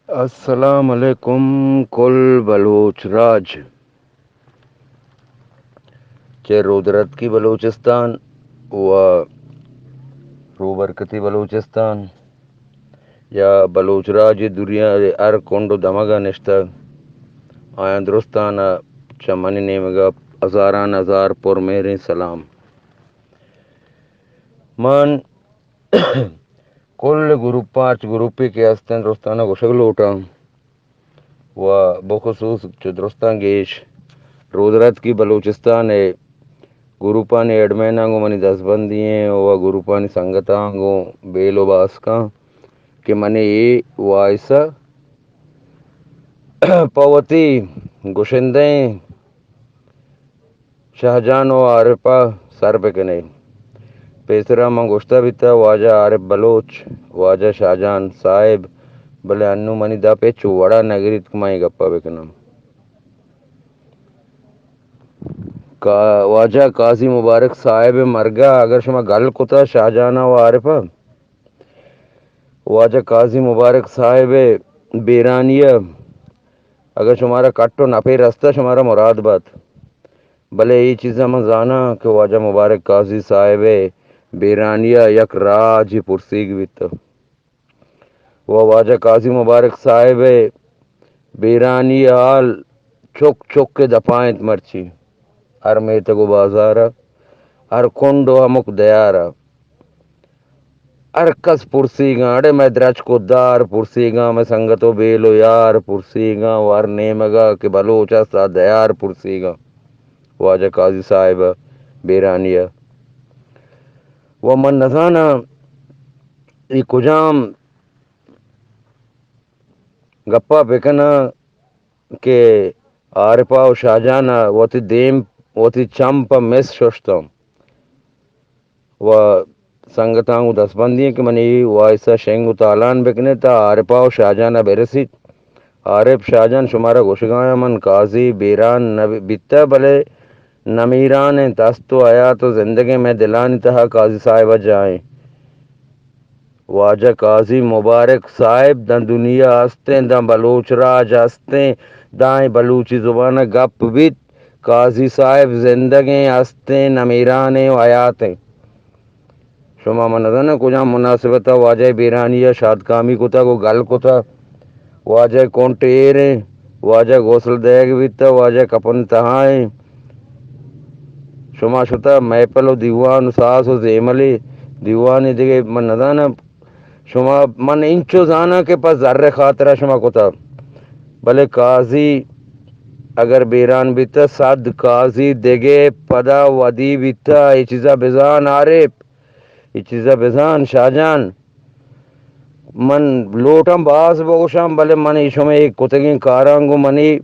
السلام علیکم کل بلوچ راج چه رودرت کی بلوچستان و روبرکتی بلوچستان یا بلوچ راج دنیا ار کنڈ و دمگا نشتا آیا درستان چمنی نیمگا ہزاران ہزار پر میرے سلام من کل گروپاچ گروپی کے ہستن درستانہ کو شکل اٹھا و بخصوص درستان گیش رودرت کی بلوچستان ہے گروپانی ایڈمینانگو منی دس بندی ہیں و گروپانی سنگتانگو بیلو باسکاں کہ منی ای وائسا پوتی گشندیں شاہجان و عارفہ سر بکنے پیسرا من گشتہ بیتا واجہ عارف بلوچ واجہ شاہجان صاحب بلے انو منی دا پیچو وڑا نگریت کمائی گپا بکنم واجہ قاضی مبارک صاحب مرگا اگر شما گل کتا شاہجانہ و عارفہ واجہ قاضی مبارک صاحب بیرانیہ اگر شمارا کٹو نپے رستہ شمارا مراد بات بلے یہ چیزیں میں جانا کہ واجہ مبارک قاضی صاحب بیرانیہ یک راج پرسیگ بیتا وہ واجہ قاضی مبارک صاحب بیرانی حال چک چک کے دفائنت مرچی ہر میتگو بازارا ہر کنڈو ہمک دیارا ہر کس پرسی گا اڑے میں درچ کو دار پرسی گا میں سنگتو بیلو یار پرسی گا وار نیمگا کہ بلوچا سا دیار پرسی گا واجہ قاضی صاحب بیرانیہ وہ من نزانا ای کجام گپا بکنا کہ عارفہ و شاہجانہ وتی دیم وتی چمپ مس شوشتم و سنگتانگو دس بندی کہ منی وائسا شنگو تالان بکنے تا عارفہ و شاہجانہ برسید عارف شاہجان شمارا گوشگایا من قاضی بیران بیتا بلے نمیران تستو آیا تو زندگی میں دلانی تہا قاضی صاحبہ جائیں واجہ قاضی مبارک صاحب دن دنیا ہستیں دن بلوچ راج ہستیں دائیں بلوچی زبانہ گپ بیت قاضی صاحب زندگی ہستیں نمیرانے و حیاتیں شما من نا کجا مناسبتا واجہ بیرانیہ شاد کامی کتا کو گل کتا واجہ کونٹیریں واجہ غسل دیگ بیتا واجہ کپن تہائیں شما شتا میپل و دیوان ساس و زیملی دیوانی دیگه من ندانم شما من انچو زانا کہ پس ذر خاطرہ شما کتا بلے قاضی اگر بیران بیتا صد قاضی دیگے پدا ودی بیتا ای چیزا بزان عارف ای چیزا بزان شاہجان من لوٹم باز بگوشم بلے من ایشو میں ایک کتگین کارانگو منی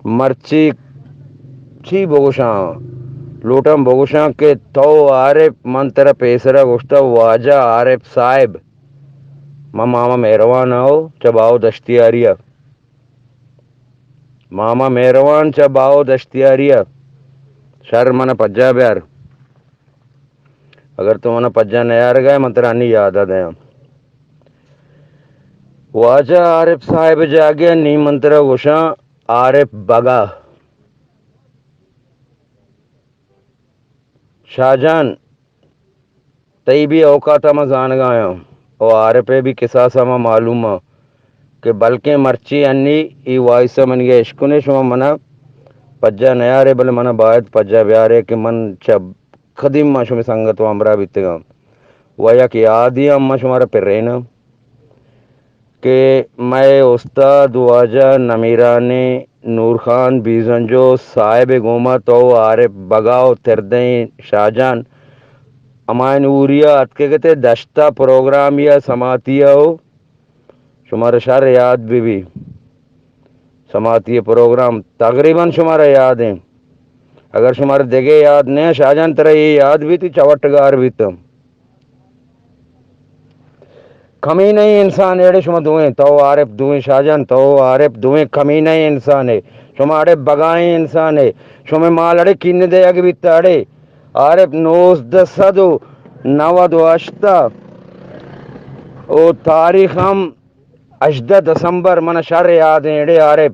مرچی چی بگوشم لوٹم بگوشاں کہ تو عارف من تیرا پیسرا گوشتا واجہ عارف صاحب ماما مہروان آؤ چب آؤ دشتیاریہ ماما مہروان چب آؤ دشتیاریہ شر من پجا بیار اگر تو من پجا نیار گئے من تیرا نہیں یاد دیا واجہ عارف صاحب جاگیا نی منترا گوشاں عارف بگا شاہجان تی بھی اوقاتا میں زان گایا اور عارف بھی قصاصا میں معلوم کہ بلکہ مرچی انی ای وائسا من گیا عشقنے شما منا پجا نیارے بلے منا باید پجا بیارے کہ من چب خدیم ما شمی سنگت و امرا بیتگا ویا کہ آدھی اما شمارا پر رہنا کہ میں استاد واجہ نمیرانے نور خان بیزنجو صاحب گومت و عارف بگاؤ تردیں شاہجان امائن اوریا اتکے گتے دشتا پروگرام یا سماتیا ہو شمارا شہر یاد بھی سماعتی پروگرام تقریباً شمارا یاد ہیں اگر شمارا دیگے یاد نہیں شاہجان ترہ یہ یاد بھی تھی چوٹگار بھی تم کمی نہیں انسان ایڑے شما دوئیں تو عارف دوئیں شاہجان تو عارف دوئیں کمی نہیں انسان ہے شما اڑے بگائیں انسان ہے شما مال اڑے کن دے اگ بیتا اڑے عارف نوز دسدو نود و اشتا او تاریخ ہم 18 دسمبر من شر یاد ایڑے عارف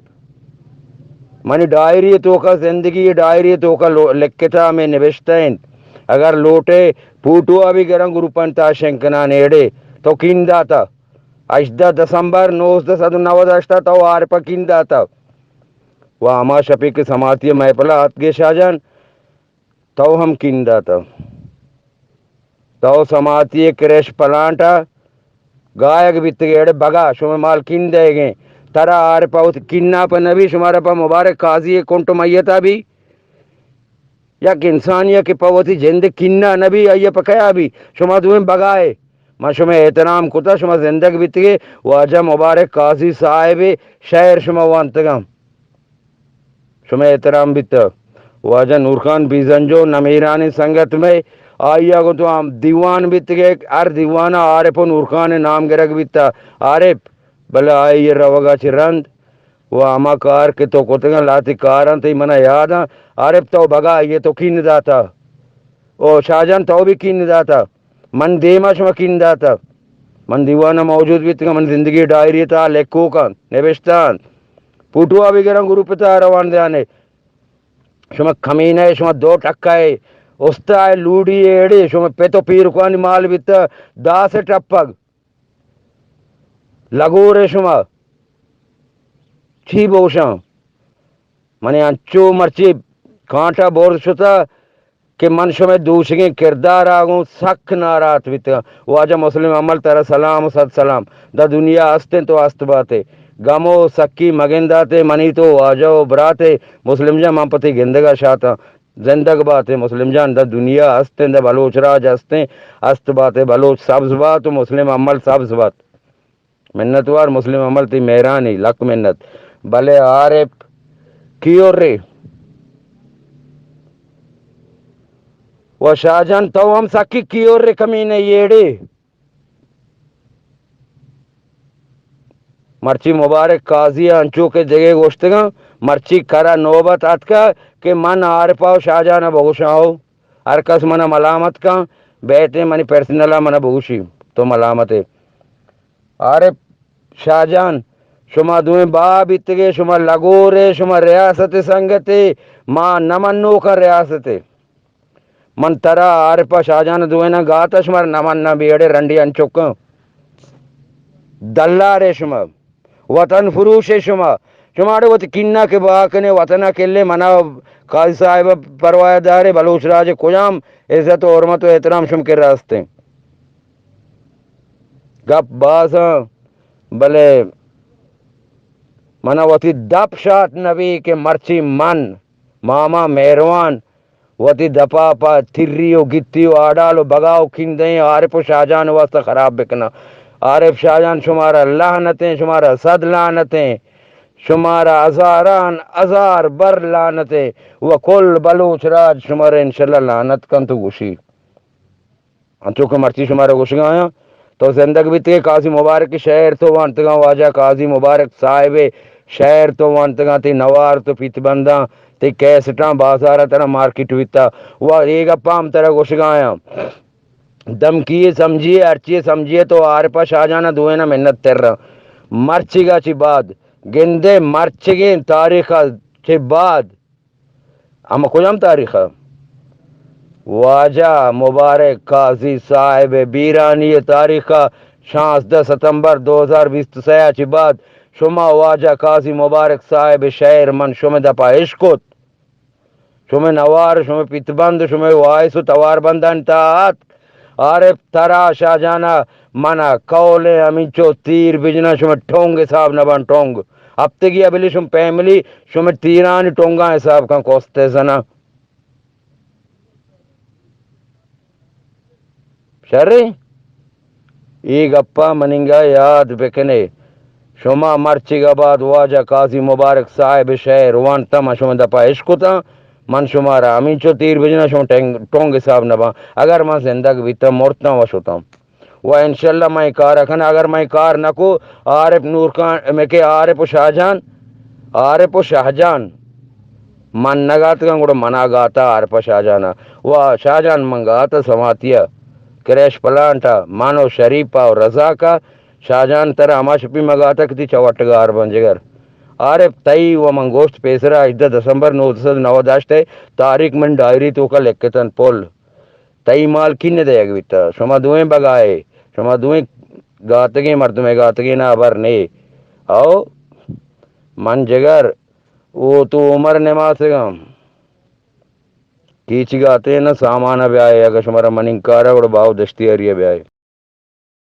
منی ڈائری تو کا زندگی ڈائری تو کا لکھتا میں نوشتا ہیں اگر لوٹے پوٹوا بھی گرم گروپن تا شنکنا نیڑے تو کیندا تھا 18 دسمبر 1998 تو عارف کیندا تھا وہ اما شفیق سماعتی محفلہ ہاتھ کے شاہجان تو ہم کیندا تھا تو سماعتی کریش پلانٹا گائک بیت گئے بگا شما مال کن دے گئے ترا آر پاؤت کننا پا نبی شمارا پا مبارک قاضی کنٹ میتا بھی یک انسانیہ کی پاوتی جند کننا نبی آئیے پکیا بھی شما دویں بگائے ما شما احترام کتا شما زندگ بیت گئے واجہ مبارک قاضی صاحب شہر شما وانتگم شما احترام بیتا واجہ نورخان بیزنجو نمیرانی سنگت میں آئیا کو تو ہم دیوان بیت گئے ہر دیوانہ عارف و نورخان نام گرگ بیتا عارف بلا آئیے روگا چی رند وہ اما کار کے تو کتگا لاتی کاران تی منہ یادا عارف تو بگا یہ تو کین داتا او شاہجان تو بھی کین داتا من دیما شما کین داتا من دیوانہ موجود بیتا من زندگی ڈائری تا لکھو کا نوشتان پوٹوا بھی گرم گروپ تا روان دیانے شما کمینے شما دو ٹکائے استائے لوڑی ایڑی شما پیتو پیرکوانی مال بیتا دا سے ٹپگ لگو رے شما چھی بوشاں منی انچو مرچی کانٹا بورد شتا کہ من شما دوشگیں کردار آگوں سکھ نارات بیتا واجہ مسلم عمل ترہ سلام و صد سلام دا دنیا ہستیں تو ہست باتے گمو سکی مگنداتے منی تو واجہ و براتے مسلم جا من پتی گندگا شاتا زندگ باتے مسلم جان دا دنیا ہستیں دا بلوچ راج ہستیں ہست باتے بلوچ سبز بات و مسلم عمل سبز بات منتوار مسلم عمل تی مہرانی لک منت بلے عارف کیوں رے و شاہجان تو ہم سکی کیوں رے کمینے یڑے مرچی مبارک قاضی انچو کے جگہ گوشتگا مرچی کرا نوبت آت کا کہ من عارفا و شاہجان بگوشا ہو ہر کس من ملامت کا بیٹے منی پرسنلہ من بگوشی تو ملامت ہے عارف شاہجان شما دویں با بیتگے شما لگو رے شما ریاست سنگتے ما نمنو کا ریاست من ترا عارفا شاہجان دویں نا گاتا شما نمن نا بیڑے رنڈی انچوکا دلارے شما وطن فروش شما شماڑے وط کننا کے باکنے وطنہ کلے منا قاضی صاحب پرواہ دارے بلوچ راج کجام عزت و حرمت و احترام شم کے راستے گپ بازاں بلے منا وطی دپ شات نبی کے مرچی من ماما مہروان وطی دپا پا تھریو گتیو آڈالو بگاو کھندیں عارف و شاہجان واسطہ خراب بکنا عارف شاہجان شمارا لعنتیں شمارا صد لعنتیں شمارا ہزاران ہزار بر لعنتیں و کل بلوچ راج شمارا انشاءاللہ لعنت کن تو گوشی انچو کہ مرچی شمارا گوشی آیا تو زندگ بھی تے قاضی مبارک شہر تو وانتگاں واجہ قاضی مبارک صاحب شہر تو وانتگاں تے نوار تو پیت بنداں تے کیسٹاں بازارہ ترہ مارکیٹ ویتا وہ ایک اپام ترہ گوشی آیا دم کیے سمجھیے ارچیے سمجھیے تو عارفا شاہجانہ دوئے نا منت تر رہا مرچی گا چی بعد گندے مرچگیں تاریخہ چی بعد اما کجام تاریخہ واجہ مبارک قاضی صاحب بیرانی تاریخہ 16 ستمبر 2023 چی بعد شما واجہ قاضی مبارک صاحب شہر من شما دپا عشقت شما نوار شما پیتبند شما وائس و توار بندن تاعت عارف ترا شاہجانہ منا کول ہمینچو تیر بجنا شما ٹونگ حساب نبان ٹونگ اب تگی ابلی شما پیملی شما تیرانی ٹونگا حساب کن کوستے سنا شرری ای گپا مننگا یاد بکنے شما مرچی گا بعد واجہ قاضی مبارک صاحب شہر وانتا ما شما دپا عشقتا من شمارا ہمینچو تیر بجنا شما ٹونگ حساب نبا اگر من زندگ بیتا مرتا وشتا و انشاءاللہ میں کار رکھنا اگر میں کار نکو عارف نورخان میں کہ عارف و شاہجان من نگات گا گوڑا منا گاتا عارف و شاہجانا و شاہجان من گاتا سماتیا کریش پلانٹا مانو شریفہ و رضا کا شاہجہان تر ہما شپی مگاتا کتی چوٹگار بنجگر آرے تئی و منگوشت پیسرا 10 دسمبر 1999 تاریخ من ڈائری تو کا لکھتن پول تئی مال کن دے گیتا شما دوئیں بگائے شما دوئیں گاتگی مردمے گاتگی نہ بر نہیں او من جگر وہ تو عمر نما سے گم کیچ گاتے نا سامان بیائے اگر شمارا من انکار ہے اور باؤ دشتی اریا بیائے